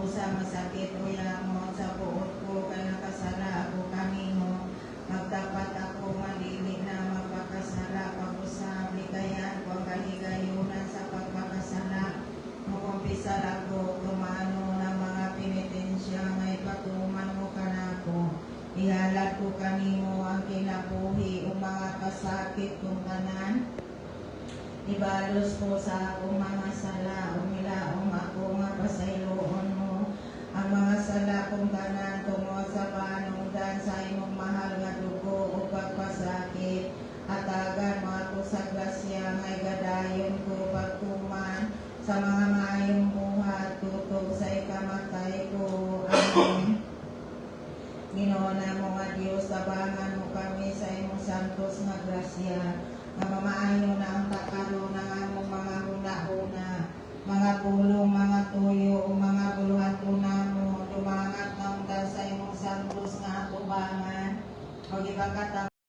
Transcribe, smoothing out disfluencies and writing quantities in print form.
sa masakit o yamot sa buot ko, kay nakasala ako kanimo. Magtapat ako madili na magpakasala, pag-usab likayan ko ang kaligayunan sa pagpakasala. Makumpisal ako tumano ng mga penitensya, may patuman mo kanako. Ihalad ko kanimo ang kinabuhi o mga kasakit kong tanan. Ibalos ko sa akong mga sala, umilaong ako nga pasayloon mo. Ang mga sala kong tanan tungod sa panungdan sa imong mahal nga dugo o pagpasakit. Atagan mo ako sa grasya, ngay gadayon ko pagtuman sa mga maayong buhat, tutog sa ikamatay ko. Amen. Ginoo namo nga Dios, tabangan mo kami sa imong santos nga grasya. Nga mamaayo na ang takaro ng among mga huna-huna, mga pulong, mga tuyo, o mga buluhan ko namo, dumangat ng sa imong santos nga atubangan. O ibakat